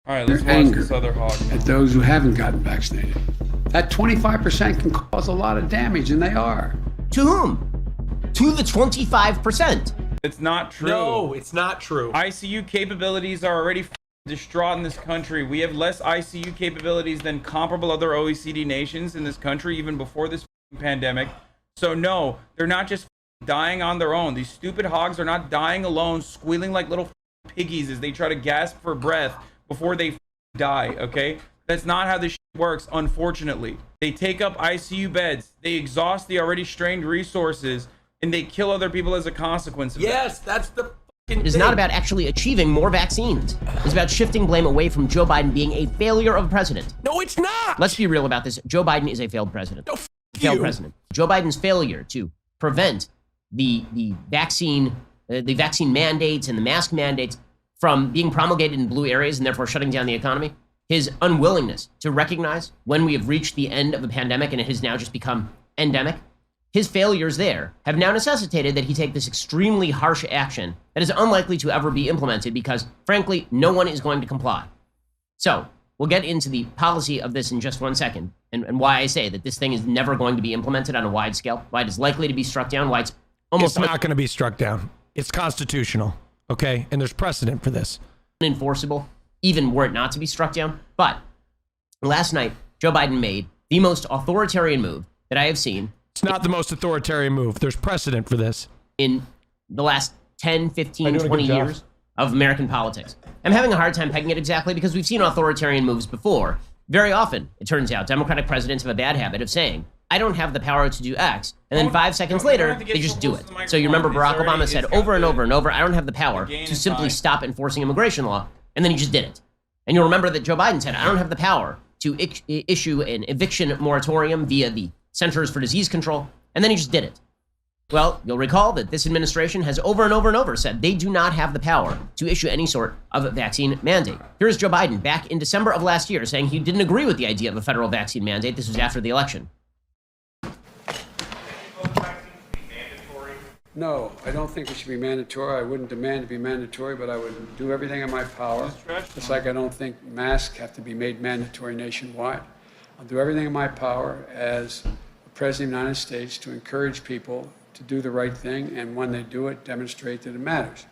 All right, let's their watch anger this other hog. at those who haven't gotten vaccinated. That 25% can cause a lot of damage, and they are. To whom? To the 25%. It's not true. No, it's not true. ICU capabilities are already distraught in this country. We have less ICU capabilities than comparable other OECD nations in this country, even before this pandemic. So no, they're not just dying on their own. These stupid hogs are not dying alone, squealing like little piggies as they try to gasp for breath before they die, okay? That's not how this works, unfortunately. They take up ICU beds, they exhaust the already strained resources, and they kill other people as a consequence of Yes, that's the fucking It is thing. not about actually achieving more vaccines. It's about shifting blame away from Joe Biden being a failure of president. No, it's not. Let's be real about this. Joe Biden is a failed president. No, Failed president. Joe Biden's failure to prevent the vaccine mandates and the mask mandates from being promulgated in blue areas and therefore shutting down the economy. His unwillingness to recognize when we have reached the end of a pandemic and it has now just become endemic. His failures there have now necessitated that he take this extremely harsh action that is unlikely to ever be implemented because, frankly, no one is going to comply. So, we'll get into the policy of this in just 1 second and why I say that this thing is never going to be implemented on a wide scale, why it is likely to be struck down, why it's almost It's not going to be struck down. It's constitutional, okay? And there's precedent for this. unenforceable, even were it not to be struck down. But last night, Joe Biden made the most authoritarian move that I have seen. It's not the most authoritarian move. There's precedent for this. In the last 10, 15, doing a 20 good job. years of American politics. I'm having a hard time pegging it exactly because we've seen authoritarian moves before. Very often, it turns out, Democratic presidents have a bad habit of saying, I don't have the power to do X. And then 5 seconds later, they just do it. So you remember Barack Obama said over and over and over, I don't have the power to simply stop enforcing immigration law. And then he just did it. And you'll remember that Joe Biden said, I don't have the power to issue an eviction moratorium via the Centers for Disease Control. And then he just did it. Well, you'll recall that this administration has over and over and over said they do not have the power to issue any sort of vaccine mandate. Here's Joe Biden back in December of last year saying he didn't agree with the idea of a federal vaccine mandate. This was after the election. No, I don't think it should be mandatory. I wouldn't demand to be mandatory, but I would do everything in my power. Just like I don't think masks have to be made mandatory nationwide. I'll do everything in my power as the President of the United States to encourage people to do the right thing, and when they do it, demonstrate that it matters.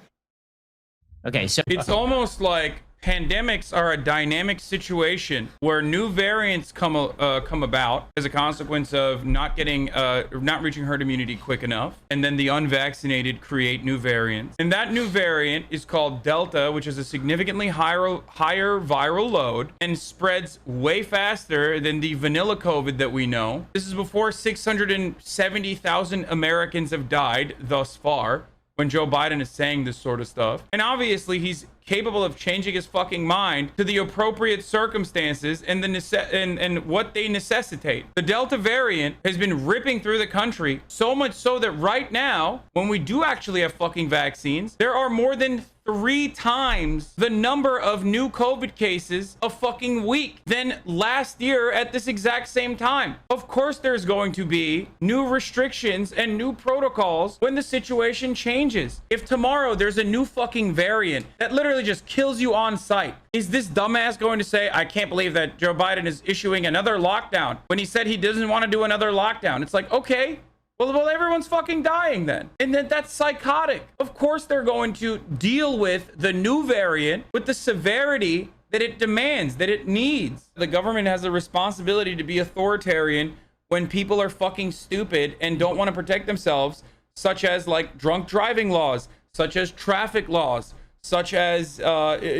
Okay, so It's almost like pandemics are a dynamic situation where new variants come about as a consequence of not reaching herd immunity quick enough, and then the unvaccinated create new variants. And that new variant is called Delta, which is a significantly higher viral load and spreads way faster than the vanilla COVID that we know. This is before 670,000 Americans have died thus far when Joe Biden is saying this sort of stuff. And obviously he's capable of changing his fucking mind to the appropriate circumstances and and what they necessitate. The Delta variant has been ripping through the country, so much so that right now, when we do actually have fucking vaccines, there are more than 3 times the number of new COVID cases a fucking week than last year at this exact same time. Of course, there's going to be new restrictions and new protocols when the situation changes. If tomorrow there's a new fucking variant that literally just kills you on sight, is this dumbass going to say, I can't believe that Joe Biden is issuing another lockdown when he said he doesn't want to do another lockdown? It's like, okay. Well, everyone's fucking dying then. And that's psychotic. Of course, they're going to deal with the new variant with the severity that it demands, that it needs. The government has a responsibility to be authoritarian when people are fucking stupid and don't want to protect themselves, such as like drunk driving laws, such as traffic laws, such as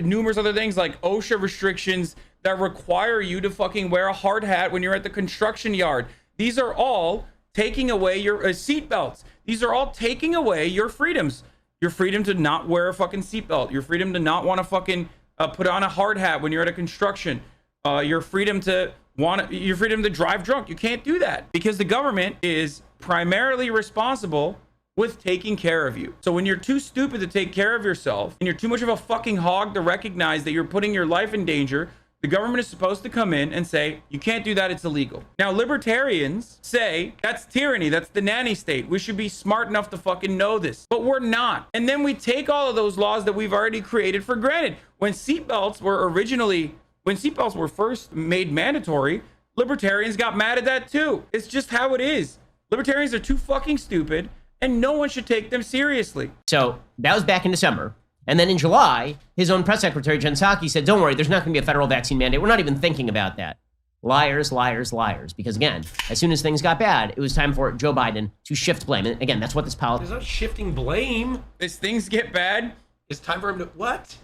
numerous other things like OSHA restrictions that require you to fucking wear a hard hat when you're at the construction yard. These are all taking away your seatbelts. These are all taking away your freedoms. Your freedom to not wear a fucking seatbelt. Your freedom to not want to fucking put on a hard hat when you're at a construction. Your freedom to drive drunk. You can't do that because the government is primarily responsible with taking care of you. So when you're too stupid to take care of yourself and you're too much of a fucking hog to recognize that you're putting your life in danger The government is supposed to come in and say, you can't do that, it's illegal. Now, libertarians say that's tyranny, that's the nanny state. We should be smart enough to fucking know this, but we're not. And then we take all of those laws that we've already created for granted. When seatbelts were first made mandatory, libertarians got mad at that too. It's just how it is. Libertarians are too fucking stupid, and no one should take them seriously. So that was back in December. And then in July, his own press secretary, Jen Psaki, said, don't worry, there's not going to be a federal vaccine mandate. We're not even thinking about that. Liars, liars, liars. Because again, as soon as things got bad, it was time for Joe Biden to shift blame. And again, that's what this There's not shifting blame. As things get bad, It's time for him to what?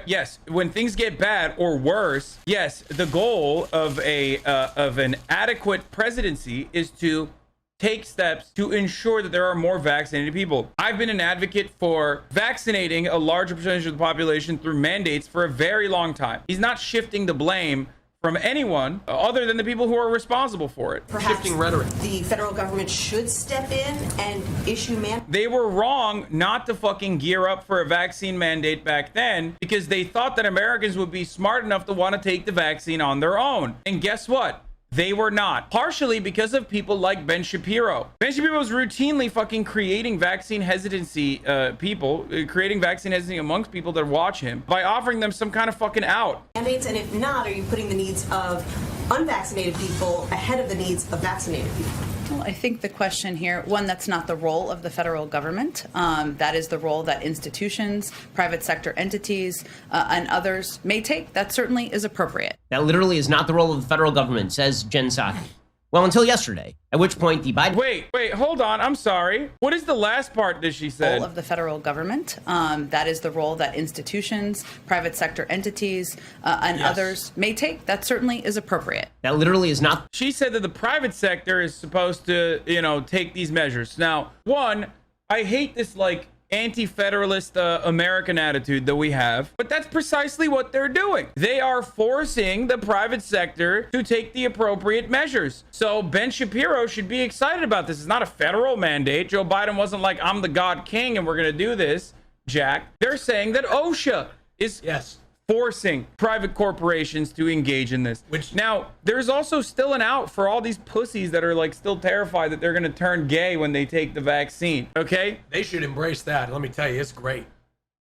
yes, when things get bad or worse, yes, the goal of an adequate presidency is to take steps to ensure that there are more vaccinated people. I've been an advocate for vaccinating a larger percentage of the population through mandates for a very long time. He's not shifting the blame from anyone other than the people who are responsible for it. Perhaps Shifting rhetoric. the federal government should step in and issue mandates. They were wrong not to fucking gear up for a vaccine mandate back then because they thought that Americans would be smart enough to want to take the vaccine on their own. And guess what? They were not. Partially because of people like Ben Shapiro. Ben Shapiro was routinely fucking creating vaccine hesitancy creating vaccine hesitancy amongst people that watch him by offering them some kind of fucking out. Mandates, and if not, are you putting the needs of unvaccinated people ahead of the needs of vaccinated people? Well, I think the question here, one, that's not the role of the federal government. That is the role that institutions, private sector entities, and others may take. That certainly is appropriate. That literally is not the role of the federal government, says Jen Psaki. Well, until yesterday, at which point the Biden... Wait, hold on. I'm sorry. What is the last part that she said? Role of the federal government. That is the role that institutions, private sector entities, and others may take. That certainly is appropriate. That literally is not... She said that the private sector is supposed to, take these measures. Now, one, I hate this, anti-federalist American attitude that we have, but that's precisely what they're doing. They are forcing the private sector to take the appropriate measures. So Ben Shapiro should be excited about this. It's not a federal mandate. Joe Biden wasn't like, I'm the God King and we're going to do this, Jack. They're saying that OSHA is forcing private corporations to engage in this. Which now there's also still an out for all these pussies that are still terrified that they're going to turn gay when they take the vaccine. Okay? They should embrace that. Let me tell you, it's great.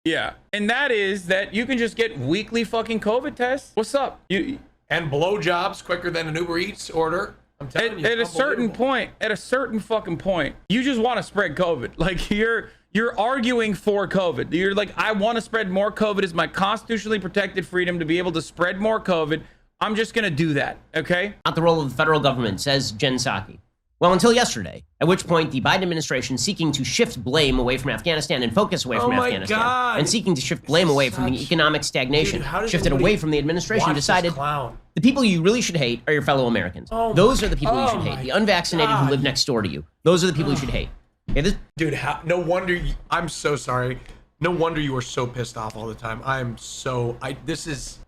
Yeah. And that is that you can just get weekly fucking COVID tests. What's up? And blowjobs quicker than an Uber Eats order. I'm telling you. At a certain fucking point, you just want to spread COVID. You're arguing for COVID. You're like, I want to spread more COVID. It's my constitutionally protected freedom to be able to spread more COVID. I'm just going to do that. Okay? Not the role of the federal government, says Jen Psaki. Well, until yesterday, at which point the Biden administration seeking to shift blame away from Afghanistan and focus away from Afghanistan, and seeking to shift blame away from the economic stagnation, shifted away from the administration, decided the people you really should hate are your fellow Americans. Those are the people you should hate. The unvaccinated who live next door to you. Those are the people you should hate. Okay, Dude, no wonder I'm so sorry. No wonder you are so pissed off all the time.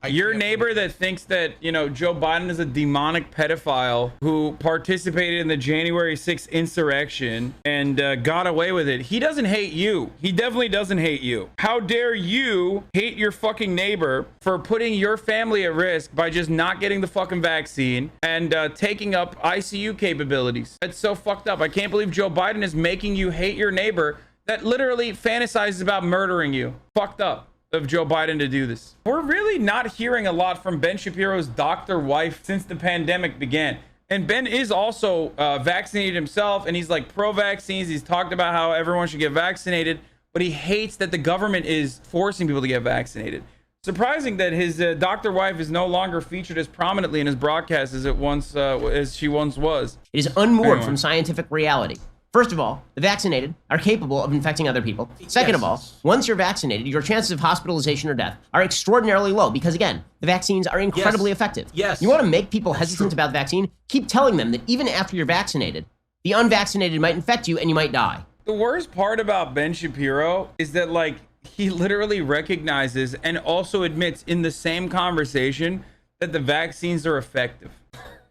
Your neighbor that thinks that, Joe Biden is a demonic pedophile who participated in the January 6th insurrection and got away with it. He doesn't hate you. He definitely doesn't hate you. How dare you hate your fucking neighbor for putting your family at risk by just not getting the fucking vaccine and taking up ICU capabilities? That's so fucked up. I can't believe Joe Biden is making you hate your neighbor that literally fantasizes about murdering you. Fucked up of Joe Biden to do this. We're really not hearing a lot from Ben Shapiro's doctor wife since the pandemic began. And Ben is also vaccinated himself, and he's pro-vaccines. He's talked about how everyone should get vaccinated, but he hates that the government is forcing people to get vaccinated. Surprising that his doctor wife is no longer featured as prominently in his broadcast as she once was. It is unmoored from scientific reality. First of all, the vaccinated are capable of infecting other people. Second of all, once you're vaccinated, your chances of hospitalization or death are extraordinarily low because, again, the vaccines are incredibly effective. Yes. You want to make people hesitant about the vaccine? Keep telling them that even after you're vaccinated, the unvaccinated might infect you and you might die. The worst part about Ben Shapiro is that, he literally recognizes and also admits in the same conversation that the vaccines are effective.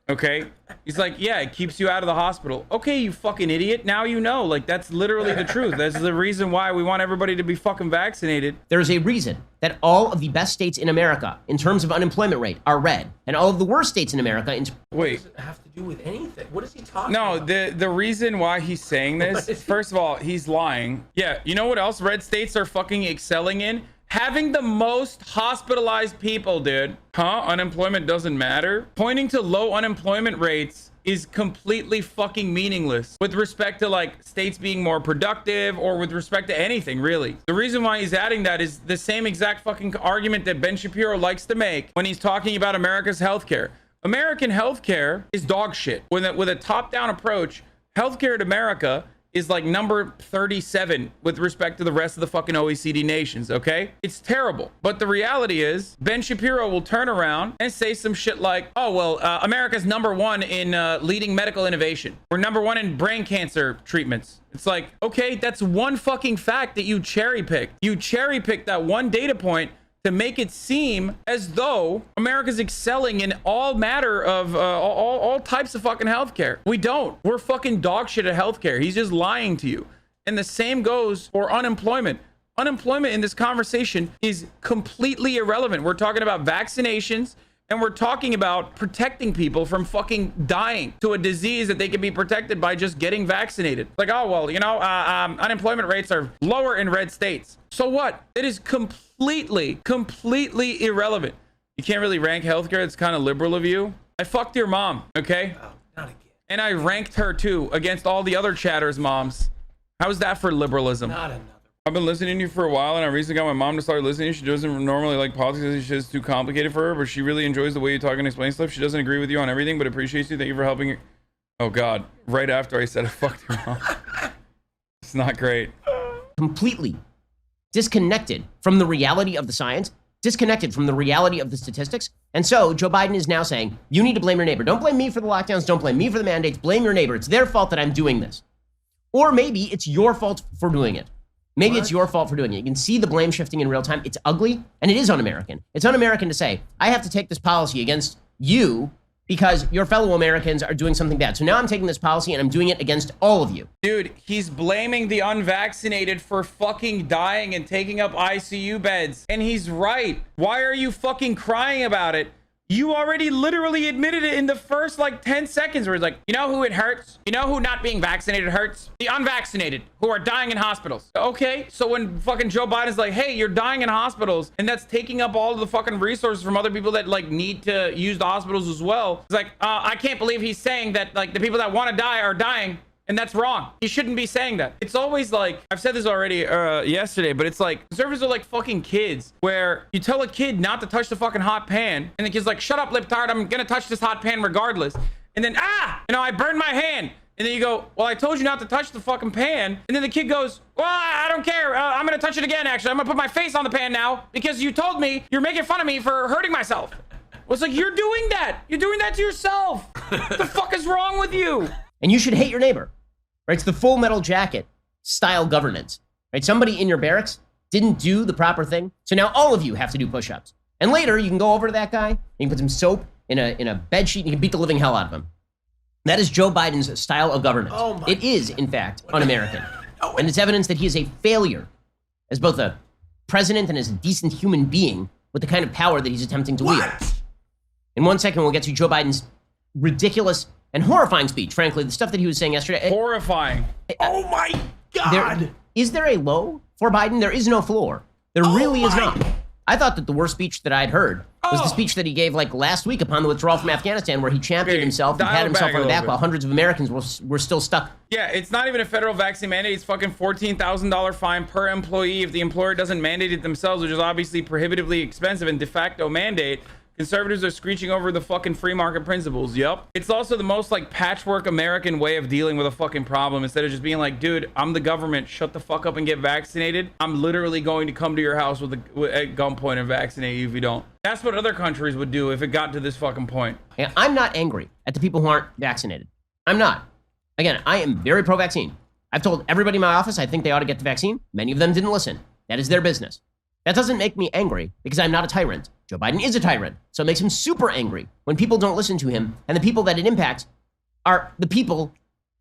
Okay? He's like, yeah, it keeps you out of the hospital. Okay, you fucking idiot. Now you know. Like, that's literally the truth. That's the reason why we want everybody to be fucking vaccinated. There's a reason that all of the best states in America, in terms of unemployment rate, are red, and all of the worst states in America. Wait. What does it have to do with anything? What is he talking No, about? the reason why he's saying this, first of all, he's lying. Yeah, you know what else red states are fucking excelling in? Having the most hospitalized people, dude. Huh? Unemployment doesn't matter? Pointing to low unemployment rates is completely fucking meaningless with respect to like states being more productive or with respect to anything, really. The reason why he's adding that is the same exact fucking argument that Ben Shapiro likes to make when he's talking about America's healthcare. American healthcare is dog shit. With a top-down approach, healthcare in America is like number 37 with respect to the rest of the fucking OECD nations, okay? It's terrible. But the reality is, Ben Shapiro will turn around and say some shit like, oh, well, America's number one in leading medical innovation. We're number one in brain cancer treatments. It's like, okay, that's one fucking fact that you cherry-picked. You cherry-picked that one data point to make it seem as though America's excelling in all matter of all types of fucking healthcare. We don't. We're fucking dog shit at healthcare. He's just lying to you. And the same goes for unemployment. Unemployment in this conversation is completely irrelevant. We're talking about vaccinations, and we're talking about protecting people from fucking dying to a disease that they can be protected by just getting vaccinated. Like, oh, well, you know, unemployment rates are lower in red states. So what? It is completely irrelevant. You can't really rank healthcare. It's kind of liberal of you. I fucked your mom, okay? Oh, not again. And I ranked her too against all the other chatters' moms. How's that for liberalism? Not another. I've been listening to you for a while, and I recently got my mom to start listening. She doesn't normally like politics. She's too complicated for her, but she really enjoys the way you talk and explain stuff. She doesn't agree with you on everything, but appreciates you. Thank you for helping her. Oh, God. Right after I said I fucked your mom. It's not great. Completely disconnected from the reality of the science, disconnected from the reality of the statistics. And so Joe Biden is now saying, you need to blame your neighbor. Don't blame me for the lockdowns. Don't blame me for the mandates. Blame your neighbor. It's their fault that I'm doing this. Or maybe it's your fault for doing it. Maybe it's your fault for doing it. You can see the blame shifting in real time. It's ugly, and it is un-American. It's un-American to say, I have to take this policy against you because your fellow Americans are doing something bad. So now I'm taking this policy and I'm doing it against all of you. Dude, he's blaming the unvaccinated for fucking dying and taking up ICU beds. And he's right. Why are you fucking crying about it? You already literally admitted it in the first like 10 seconds where he's like, you know who it hurts? You know who not being vaccinated hurts? The unvaccinated who are dying in hospitals. Okay, so when fucking Joe Biden's like, hey, you're dying in hospitals, and that's taking up all of the fucking resources from other people that like need to use the hospitals as well. It's like, I can't believe he's saying that like the people that want to die are dying. And that's wrong. You shouldn't be saying that. It's always like, I've said this already yesterday, but it's like, conservatives are like fucking kids where you tell a kid not to touch the fucking hot pan. And the kid's like, shut up, libtard. I'm going to touch this hot pan regardless. And then, I burned my hand. And then you go, well, I told you not to touch the fucking pan. And then the kid goes, well, I don't care. I'm going to touch it again, actually. I'm going to put my face on the pan now because you told me you're making fun of me for hurting myself. Well, it's like, you're doing that. You're doing that to yourself. What the fuck is wrong with you? And you should hate your neighbor. Right? It's the Full Metal Jacket style governance. Right? Somebody in your barracks didn't do the proper thing, so now all of you have to do push-ups. And later, you can go over to that guy, and you can put some soap in a bed sheet, and you can beat the living hell out of him. That is Joe Biden's style of governance. Oh it is, in fact, un-American. And it's evidence that he is a failure as both a president and as a decent human being with the kind of power that he's attempting to wield. In 1 second, we'll get to Joe Biden's ridiculous and horrifying speech, frankly, the stuff that he was saying yesterday. Horrifying. Oh my God. Is there a low for Biden? There is no floor. There really is not. I thought that the worst speech that I'd heard was the speech that he gave like last week upon the withdrawal from Afghanistan, where he championed himself and pat himself on the back while hundreds of Americans were still stuck. Yeah, it's not even a federal vaccine mandate. It's fucking $14,000 fine per employee if the employer doesn't mandate it themselves, which is obviously prohibitively expensive and de facto mandate. Conservatives are screeching over the fucking free market principles. Yep. It's also the most like patchwork American way of dealing with a fucking problem. Instead of just being like, dude, I'm the government. Shut the fuck up and get vaccinated. I'm literally going to come to your house with at gunpoint and vaccinate you if you don't. That's what other countries would do if it got to this fucking point. And I'm not angry at the people who aren't vaccinated. I'm not. Again, I am very pro-vaccine. I've told everybody in my office I think they ought to get the vaccine. Many of them didn't listen. That is their business. That doesn't make me angry because I'm not a tyrant. Joe Biden is a tyrant, so it makes him super angry when people don't listen to him, and the people that it impacts are the people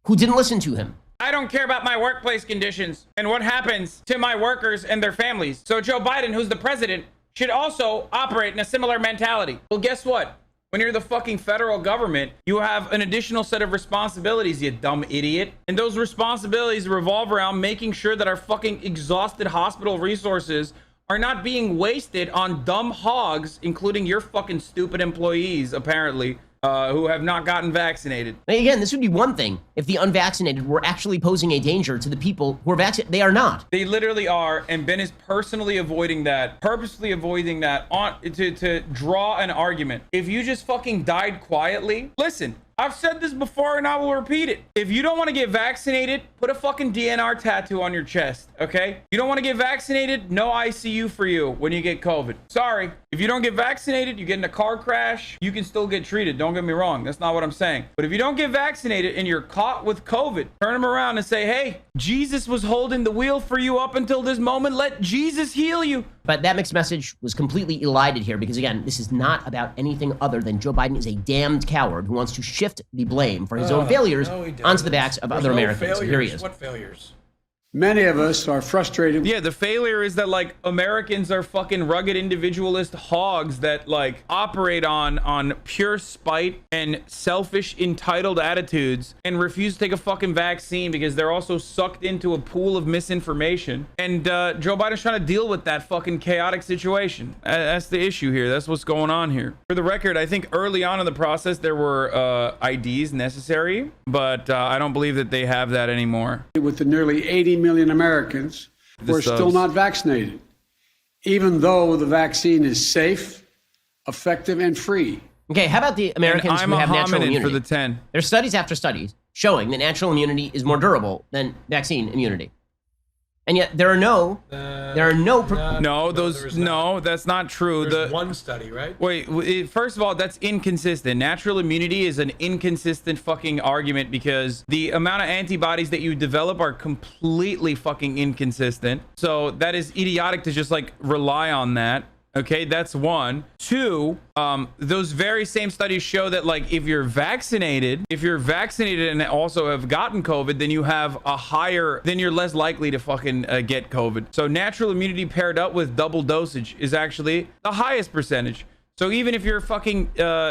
who didn't listen to him. I don't care about my workplace conditions and what happens to my workers and their families. So Joe Biden, who's the president, should also operate in a similar mentality. Well, guess what? When you're the fucking federal government, you have an additional set of responsibilities, you dumb idiot. And those responsibilities revolve around making sure that our fucking exhausted hospital resources are not being wasted on dumb hogs, including your fucking stupid employees, apparently, who have not gotten vaccinated. Again, this would be one thing if the unvaccinated were actually posing a danger to the people who are vaccinated. They are not. They literally are, and Ben is personally avoiding that, purposely avoiding that to draw an argument. If you just fucking died quietly, listen, I've said this before and I will repeat it. If you don't want to get vaccinated, put a fucking DNR tattoo on your chest, okay? You don't want to get vaccinated, no ICU for you when you get COVID. Sorry. If you don't get vaccinated, you get in a car crash, you can still get treated. Don't get me wrong. That's not what I'm saying. But if you don't get vaccinated and you're caught with COVID, turn them around and say, hey, Jesus was holding the wheel for you up until this moment. Let Jesus heal you. But that mixed message was completely elided here because, again, this is not about anything other than Joe Biden is a damned coward who wants to shift the blame for his own failures onto the backs of other Americans. Here he is. What failures? Many of us are frustrated. Yeah, the failure is that, like, Americans are fucking rugged individualist hogs that, like, operate on pure spite and selfish, entitled attitudes and refuse to take a fucking vaccine because they're also sucked into a pool of misinformation. And Joe Biden's trying to deal with that fucking chaotic situation. That's the issue here. That's what's going on here. For the record, I think early on in the process there were IDs necessary, but I don't believe that they have that anymore. With the nearly 80 million Americans who are still not vaccinated, even though the vaccine is safe, effective, and free. Okay, how about the Americans who have natural immunity? For the 10. There's studies after studies showing that natural immunity is more durable than vaccine immunity. And yet there are no No, that's not true. There's one study, right? Wait, first of all, that's inconsistent. Natural immunity is an inconsistent fucking argument because the amount of antibodies that you develop are completely fucking inconsistent. So that is idiotic to just like rely on that. Okay, that's one. Two, those very same studies show that, like, if you're vaccinated and also have gotten COVID, then you're less likely to fucking get COVID. So natural immunity paired up with double dosage is actually the highest percentage. So even if you're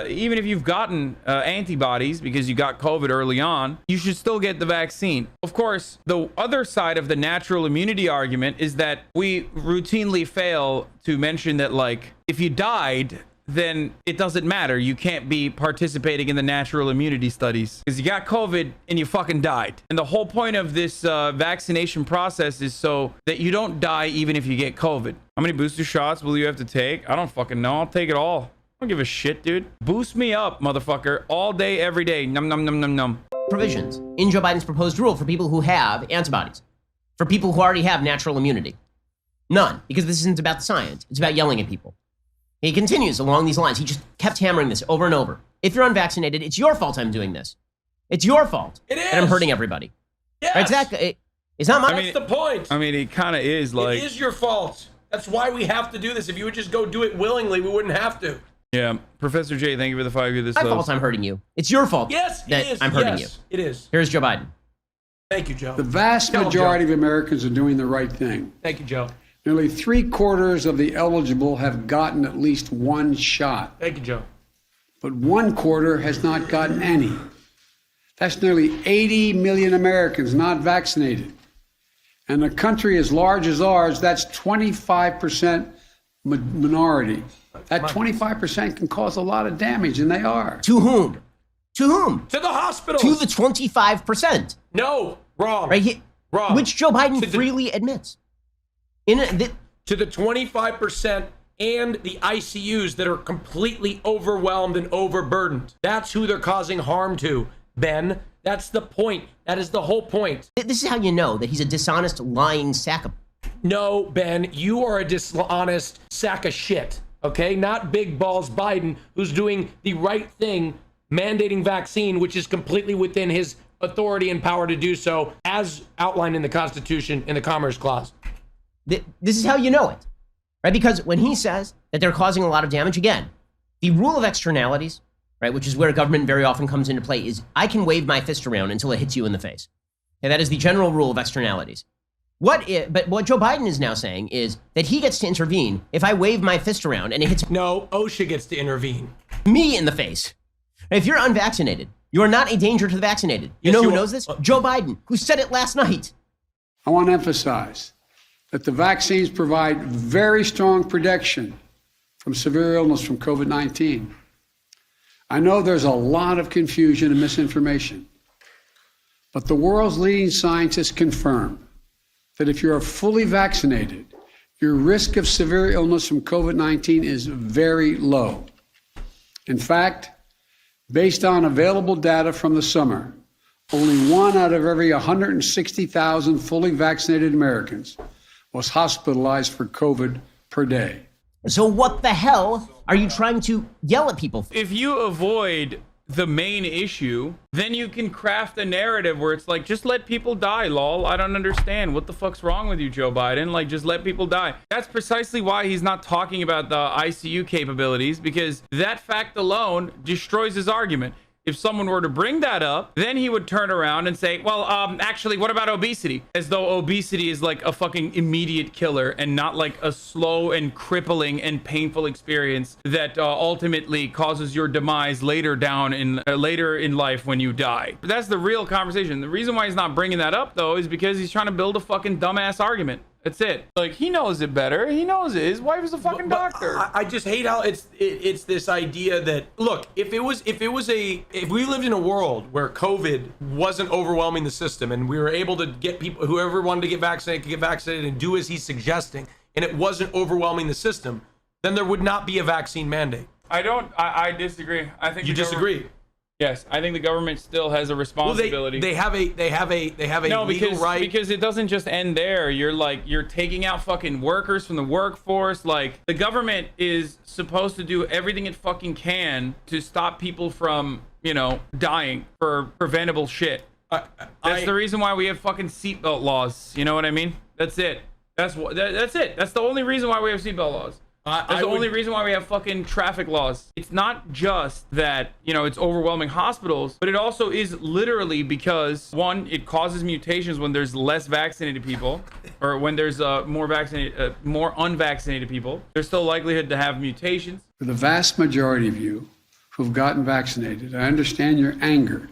even if you've gotten antibodies because you got COVID early on, you should still get the vaccine. Of course, the other side of the natural immunity argument is that we routinely fail to mention that, like, if you died, then it doesn't matter. You can't be participating in the natural immunity studies because you got COVID and you fucking died. And the whole point of this vaccination process is so that you don't die even if you get COVID. How many booster shots will you have to take? I don't fucking know. I'll take it all. I don't give a shit, dude. Boost me up, motherfucker. All day, every day. Num, num, num, num, num. provisions in Joe Biden's proposed rule for people who have antibodies, for people who already have natural immunity. None, because this isn't about the science. It's about yelling at people. He continues along these lines. He just kept hammering this over and over. If you're unvaccinated, it's your fault I'm doing this. It's your fault. It is. And I'm hurting everybody. Yes. Exactly. It's not my That's the point. I mean, it kind of is like... It is your fault. That's why we have to do this. If you would just go do it willingly, we wouldn't have to. Yeah. Professor J, thank you for the 5 years. This my fault I'm hurting you. It's your fault. Yes, that it is. I'm hurting you. It is. Here's Joe Biden. Thank you, Joe. The vast majority of Americans are doing the right thing. Thank you, Joe. Nearly 3/4 of the eligible have gotten at least one shot, Thank you, Joe. but 1/4 has not gotten any. That's nearly 80 million Americans not vaccinated. And a country as large as ours, that's 25% minority. That 25% can cause a lot of damage, and they are. To whom? To whom? To the hospitals. To the 25%. No, wrong. Right here. Wrong. Which Joe Biden To the- freely admits. To the 25% and the ICUs that are completely overwhelmed and overburdened. That's who they're causing harm to, Ben. That's the point. That is the whole point. This is how you know that he's a dishonest, lying sack of... No, Ben, you are a dishonest sack of shit, okay? Not Big Balls Biden, who's doing the right thing, mandating vaccine, which is completely within his authority and power to do so, as outlined in the Constitution in the Commerce Clause. This is how you know it. right? Because when he says that they're causing a lot of damage, again, the rule of externalities, right, which is where government very often comes into play, is I can wave my fist around until it hits you in the face. Okay, that is the general rule of externalities. But what Joe Biden is now saying is that he gets to intervene if I wave my fist around and it hits No, OSHA gets to intervene. me in the face. If you're unvaccinated, you are not a danger to the vaccinated. You Yes, know you who are. knows this? Joe Biden, who said it last night. I want to emphasize that the vaccines provide very strong protection from severe illness from COVID-19. I know there's a lot of confusion and misinformation, but the world's leading scientists confirm that if you're fully vaccinated, your risk of severe illness from COVID-19 is very low. In fact, based on available data from the summer, only 1 out of every 160,000 fully vaccinated Americans was hospitalized for COVID per day. So what the hell are you trying to yell at people for? If you avoid the main issue, then you can craft a narrative where it's like, just let people die, lol. I don't understand. What the fuck's wrong with you, Joe Biden? Like, just let people die. That's precisely why he's not talking about the ICU capabilities, because that fact alone destroys his argument. If someone were to bring that up, then he would turn around and say, well, actually, what about obesity? As though obesity is like a fucking immediate killer and not like a slow and crippling and painful experience that ultimately causes your demise later in life when you die. But that's the real conversation. The reason why he's not bringing that up, though, is because he's trying to build a fucking dumbass argument. That's it. Like, he knows it better. He knows it. His wife is a fucking doctor. I just hate how it's this idea that, look, if we lived in a world where COVID wasn't overwhelming the system and we were able to get people, whoever wanted to get vaccinated could get vaccinated and do as he's suggesting, and it wasn't overwhelming the system, then there would not be a vaccine mandate. I disagree. I think You disagree? Yes, I think the government still has a responsibility. They have a legal right. Because it doesn't just end there. You're taking out fucking workers from the workforce. Like, the government is supposed to do everything it fucking can to stop people from, dying for preventable shit. That's the reason why we have fucking seatbelt laws. You know what I mean? That's it. That's it. That's the only reason why we have seatbelt laws. That's the only reason why we have fucking traffic laws. It's not just that, it's overwhelming hospitals, but it also is literally because, one, it causes mutations when there's less vaccinated people, or when there's more unvaccinated people. There's still likelihood to have mutations. For the vast majority of you who've gotten vaccinated, I understand your anger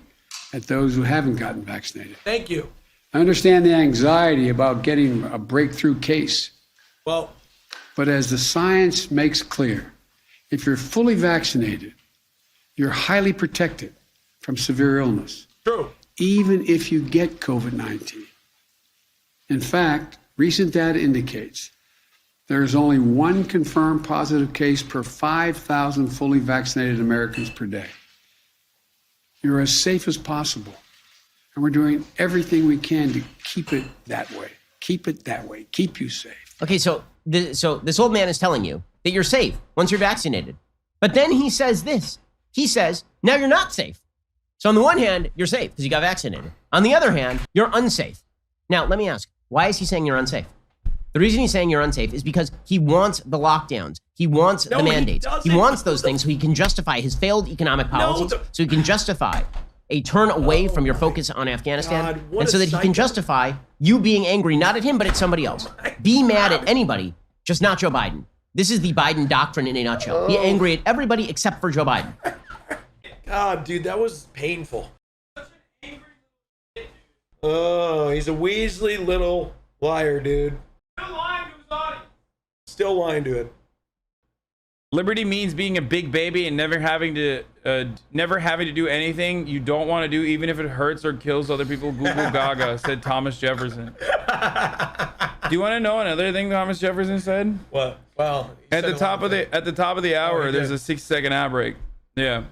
at those who haven't gotten vaccinated. Thank you. I understand the anxiety about getting a breakthrough case. Well, but as the science makes clear, if you're fully vaccinated, you're highly protected from severe illness. True. Even if you get COVID-19. In fact, recent data indicates there is only 1 confirmed positive case per 5,000 fully vaccinated Americans per day. You're as safe as possible. And we're doing everything we can to keep it that way. Keep it that way. Keep you safe. Okay, so this old man is telling you that you're safe once you're vaccinated. But then he says this. He says, now you're not safe. So on the one hand, you're safe because you got vaccinated. On the other hand, you're unsafe. Now, let me ask, why is he saying you're unsafe? The reason he's saying you're unsafe is because he wants the lockdowns. He wants the mandates. He wants those things so he can justify his failed economic policies, so he can justify a turn away from your focus on Afghanistan, and so that he can justify you being angry, not at him, but at somebody else. Be mad at anybody, just not Joe Biden. This is the Biden doctrine in a nutshell. Be angry at everybody except for Joe Biden. God, dude, that was painful. Oh, he's a Weasley little liar, dude. Still lying to his audience. Still lying to it. Liberty means being a big baby and never having to do anything you don't want to do, even if it hurts or kills other people. Google Gaga, said Thomas Jefferson. Do you want to know another thing Thomas Jefferson said? What? Well, at the top of the hour, there's a 6-second ad break. Yeah.